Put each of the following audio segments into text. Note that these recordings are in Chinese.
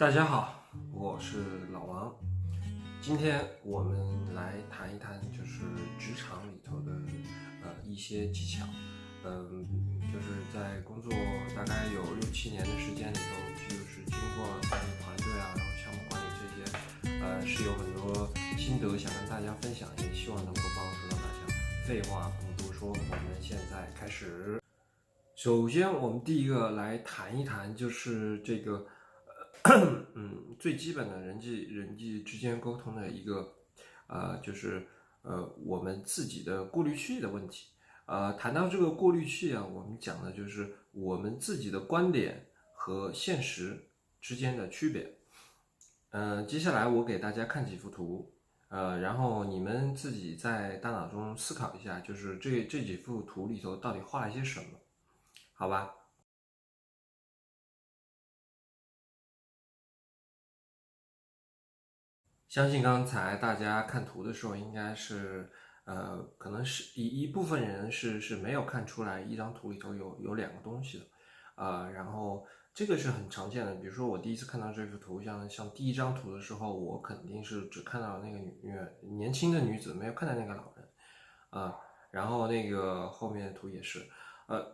大家好，我是老王。今天我们来谈一谈，就是职场里头的一些技巧。就是在工作大概有6-7年的时间里头，就是经过管理团队啊，然后项目管理这些，是有很多心得想跟大家分享，也希望能够帮助到大家。废话不多说，我们现在开始。首先，我们第一个来谈一谈，就是这个，最基本的人际之间沟通的一个，就是我们自己的过滤器的问题。谈到这个过滤器啊，我们讲的就是我们自己的观点和现实之间的区别。接下来我给大家看几幅图，然后你们自己在大脑中思考一下，就是这几幅图里头到底画了些什么。好吧，相信刚才大家看图的时候，应该是，可能是一部分人是没有看出来一张图里头有两个东西的，然后这个是很常见的。比如说我第一次看到这幅图，像第一张图的时候，我肯定是只看到那个年轻的女子，没有看到那个老人，然后那个后面的图也是。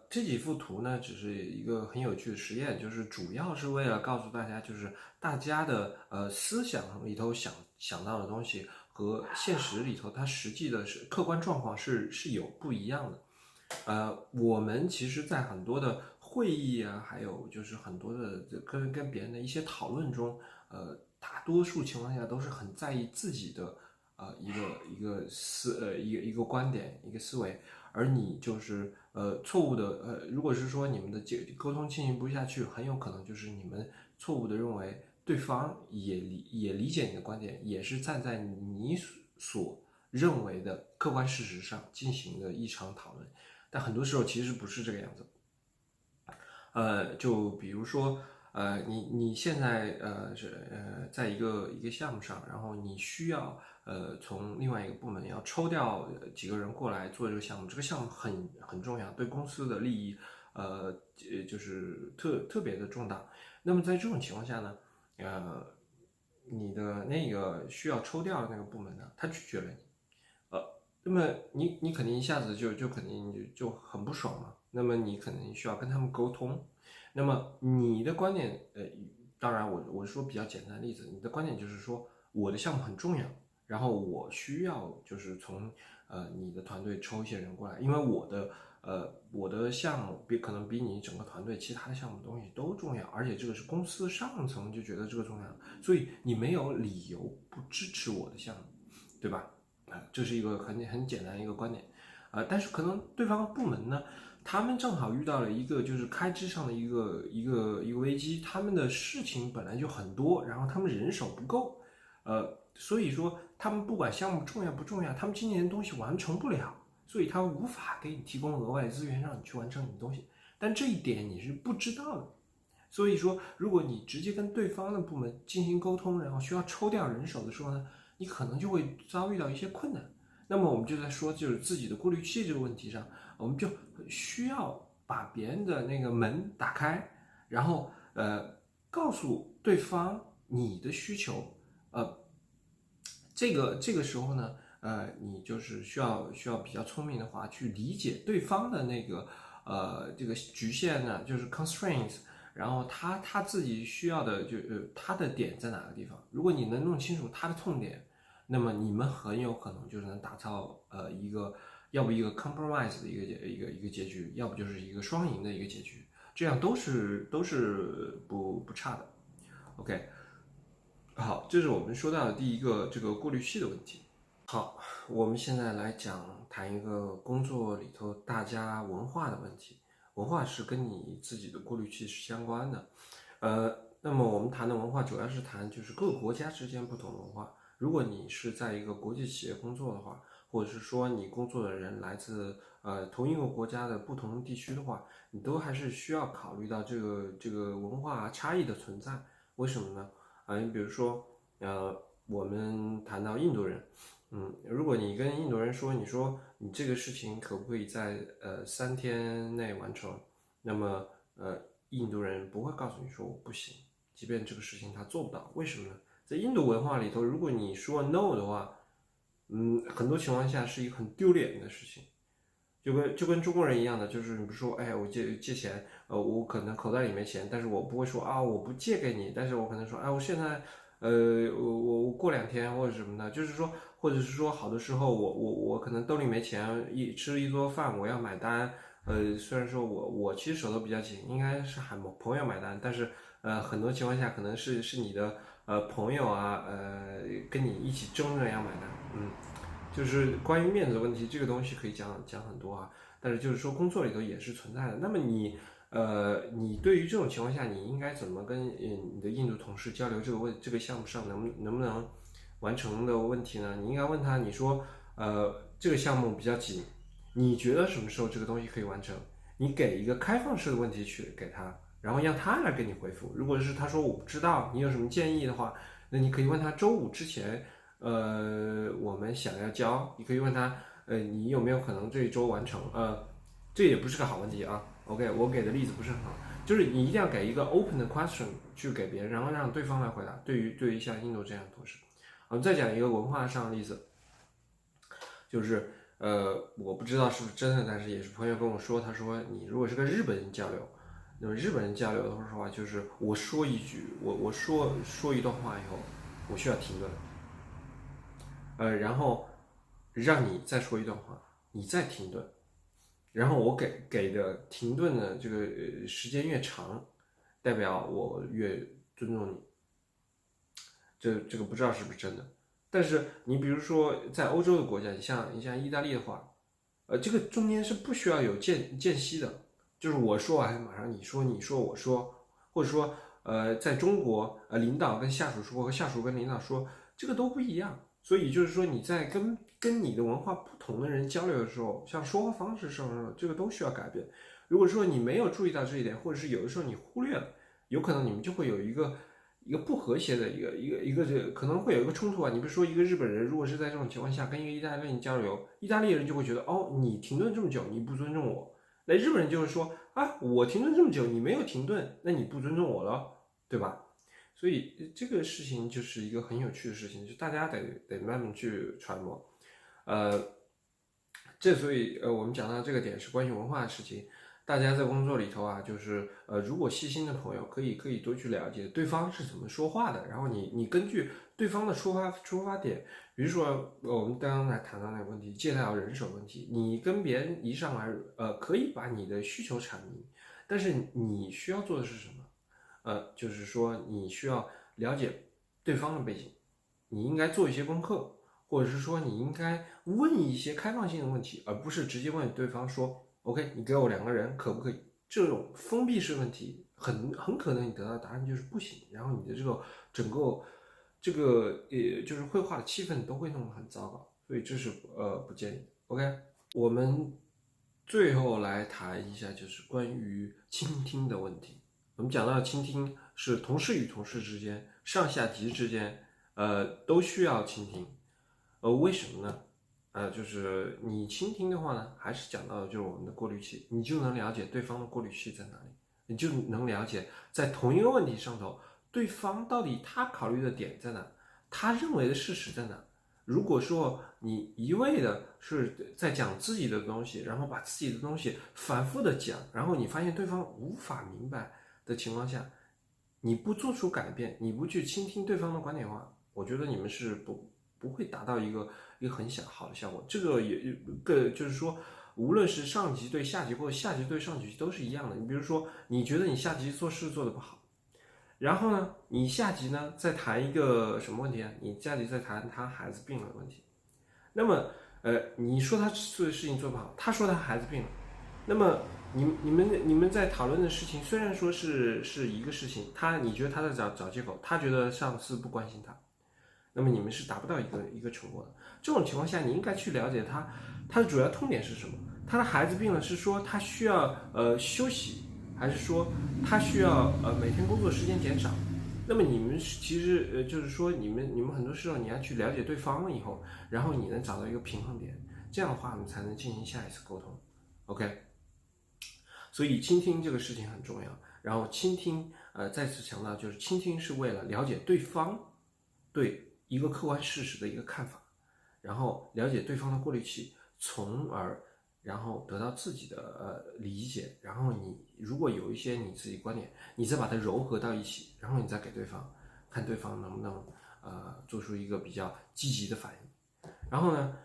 这几幅图呢，只是一个很有趣的实验，就是主要是为了告诉大家，就是大家的思想里头想到的东西和现实里头它实际的客观状况是有不一样的。我们其实，在很多的会议啊，还有就是很多的跟别人的一些讨论中，大多数情况下都是很在意自己的一个观点一个思维，而你就是错误的如果是说你们的沟通进行不下去，很有可能就是你们错误的认为对方也理解你的观点，也是站在你所认为的客观事实上进行的一场讨论，但很多时候其实不是这个样子。就比如说，你现在在一个项目上，然后你需要从另外一个部门要抽调几个人过来做这个项目，这个项目很重要，对公司的利益就是特别的重大。那么在这种情况下呢，你的那个需要抽调的那个部门呢，他拒绝了你。那么你肯定一下子就肯定就很不爽嘛。那么你可能需要跟他们沟通。那么你的观点，当然我说比较简单的例子，你的观点就是说我的项目很重要，然后我需要就是从你的团队抽一些人过来，因为我的项目可能比你整个团队其他的项目东西都重要，而且这个是公司上层就觉得这个重要，所以你没有理由不支持我的项目，对吧？这是一个很简单的一个观点，但是可能对方部门呢，他们正好遇到了一个就是开支上的一个危机，他们的事情本来就很多，然后他们人手不够，所以说他们不管项目重要不重要，他们今年的东西完成不了，所以他无法给你提供额外的资源让你去完成你的东西，但这一点你是不知道的。所以说，如果你直接跟对方的部门进行沟通，然后需要抽调人手的时候呢，你可能就会遭遇到一些困难。那么我们就在说，就是自己的过滤器这个问题上，我们就需要把别人的那个门打开，然后告诉对方你的需求，这个时候呢，你就是需要比较聪明的话去理解对方的那个这个局限呢，就是 constraints，然后他自己需要的他的点在哪个地方，如果你能弄清楚他的痛点，那么你们很有可能就是能打造一个要不一个 compromise 的一个结局，要不就是一个双赢的一个结局，这样都是不差的。OK，好，这是我们说到的第一个这个过滤器的问题。好，我们现在来谈一个工作里头大家文化的问题。文化是跟你自己的过滤器是相关的。那么我们谈的文化主要是谈就是各个国家之间不同的文化。如果你是在一个国际企业工作的话，或者是说你工作的人来自同一个国家的不同地区的话，你都还是需要考虑到这个文化差异的存在。为什么呢？你比如说，我们谈到印度人。如果你跟印度人说，你说你这个事情可不可以在3天内完成，那么印度人不会告诉你说我不行，即便这个事情他做不到。为什么呢？在印度文化里头，如果你说 no 的话，很多情况下是一个很丢脸的事情。就跟中国人一样的，就是你不说，哎，我借钱，我可能口袋里没钱，但是我不会说啊，我不借给你，但是我可能说，哎，我现在，我过2天或者什么的，就是说，或者是说，好的时候我可能兜里没钱，吃一桌饭我要买单，虽然说我其实手头比较紧，应该是喊朋友买单，但是很多情况下可能是你的朋友啊，跟你一起争着要买单，就是关于面子的问题，这个东西可以讲很多啊，但是就是说工作里头也是存在的。那么你对于这种情况下，你应该怎么跟你的印度同事交流这个项目上能不能完成的问题呢？你应该问他，你说这个项目比较紧，你觉得什么时候这个东西可以完成？你给一个开放式的问题去给他，然后让他来给你回复。如果是他说我不知道，你有什么建议的话，那你可以问他周五之前。我们想要交，你可以问他，你有没有可能这一周完成？这也不是个好问题啊。OK，我给的例子不是很好，就是你一定要给一个 open 的 question 去给别人，然后让对方来回答。对于像印度这样的同事，我们再讲一个文化上的例子，就是我不知道是不是真的，但是也是朋友跟我说，他说你如果是跟日本人交流，那么日本人交流的话，就是我说一句，我说一段话以后，我需要停顿。然后让你再说一段话，你再停顿，然后我给的停顿的这个时间越长，代表我越尊重你。这个不知道是不是真的，但是你比如说在欧洲的国家，你像意大利的话，这个中间是不需要有间隙的，就是我说完马上你说，你说我说，或者说在中国领导跟下属说和下属跟领导说，这个都不一样。所以就是说你在跟你的文化不同的人交流的时候，像说话方式上，这个都需要改变。如果说你没有注意到这一点，或者是有的时候你忽略了，有可能你们就会有一个不和谐的一个这个可能会有一个冲突啊。你比如说一个日本人，如果是在这种情况下跟一个意大利人交流，意大利人就会觉得哦，你停顿这么久，你不尊重我。那日本人就会说啊，我停顿这么久，你没有停顿，那你不尊重我了，对吧？所以这个事情就是一个很有趣的事情，就大家得慢慢去揣摩。所以我们讲到这个点是关于文化的事情，大家在工作里头啊，就是如果细心的朋友可以多去了解对方是怎么说话的，然后你根据对方的出发点，比如说我们刚刚来谈到那个问题，借贷人手问题，你跟别人一上来可以把你的需求阐明，但是你需要做的是什么？就是说你需要了解对方的背景，你应该做一些功课，或者是说你应该问一些开放性的问题，而不是直接问对方说 OK，你给我2个人可不可以？这种封闭式问题很可能你得到的答案就是不行，然后你的这个整个这个就是绘画的气氛都会弄得很糟糕，所以这是不建议。OK，我们最后来谈一下就是关于倾听的问题。我们讲到倾听是同事与同事之间、上下级之间，都需要倾听。为什么呢？就是你倾听的话呢，还是讲到的就是我们的过滤器，你就能了解对方的过滤器在哪里，你就能了解在同一个问题上头，对方到底他考虑的点在哪，他认为的事实在哪。如果说你一味的是在讲自己的东西，然后把自己的东西反复的讲，然后你发现对方无法明白的情况下，你不做出改变，你不去倾听对方的观点的话，我觉得你们是不会达到一个很好的效果。这个就是说，无论是上级对下级或者下级对上级都是一样的。你比如说，你觉得你下级做事做得不好，然后呢，你下级呢再谈一个什么问题啊？你下级再谈他孩子病了的问题。那么你说他做的事情做不好，他说他孩子病了，那么你们在讨论的事情虽然说是一个事情，你觉得他在找借口，他觉得上司不关心他，那么你们是达不到一个成果的。这种情况下，你应该去了解他的主要痛点是什么。他的孩子病了，是说他需要休息，还是说他需要每天工作时间减少？那么你们其实就是说你们很多时候你要去了解对方以后，然后你能找到一个平衡点，这样的话我们才能进行下一次沟通。OK，所以倾听这个事情很重要。然后倾听再次强调，就是倾听是为了了解对方对一个客观事实的一个看法，然后了解对方的过滤器，从而然后得到自己的理解，然后你如果有一些你自己观点，你再把它糅合到一起，然后你再给对方看对方能不能做出一个比较积极的反应。然后呢，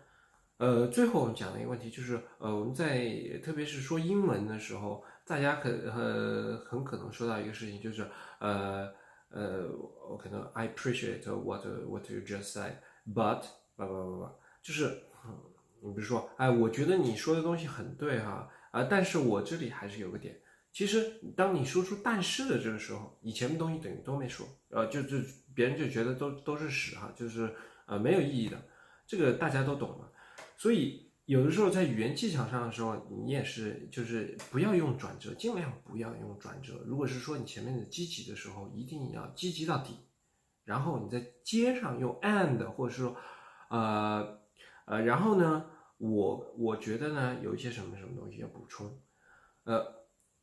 最后我们讲的一个问题就是，我们在特别是说英文的时候，大家很可能说到一个事情，就是我可能 I appreciate what you just said, but 就是你比如说，哎，我觉得你说的东西很对哈，但是我这里还是有个点。其实当你说出但是的这个时候，你前面东西等于都没说，就别人就觉得都是屎哈，就是没有意义的，这个大家都懂了。所以有的时候在语言技巧上的时候，你也是就是不要用转折，尽量不要用转折。如果是说你前面的积极的时候，一定要积极到底，然后你再接上用 and 或者是说然后呢，我觉得呢有一些什么东西要补充，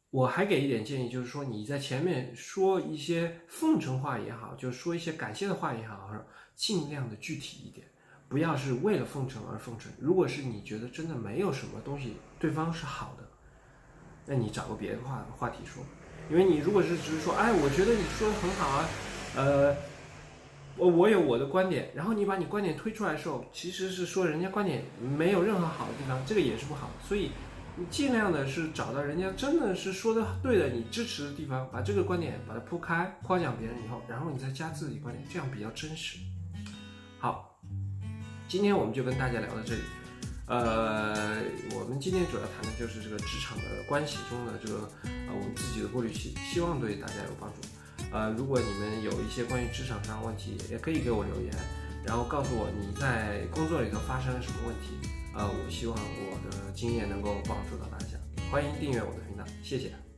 我还给一点建议，就是说你在前面说一些奉承话也好，就是说一些感谢的话也好，尽量的具体一点。不要是为了奉承而奉承。如果是你觉得真的没有什么东西对方是好的，那你找个别的话题说。因为你如果是只是说，哎，我觉得你说的很好啊，我有我的观点，然后你把你观点推出来的时候，其实是说人家观点没有任何好的地方，这个也是不好。所以你尽量的是找到人家真的是说的对的，你支持的地方，把这个观点把它铺开，夸奖别人以后，然后你再加自己观点，这样比较真实。好。今天我们就跟大家聊到这里，我们今天主要谈的就是这个职场的关系中的这个我们自己的过滤器，希望对大家有帮助。如果你们有一些关于职场上的问题，也可以给我留言，然后告诉我你在工作里头发生了什么问题。我希望我的经验能够帮助到大家。欢迎订阅我的频道，谢谢。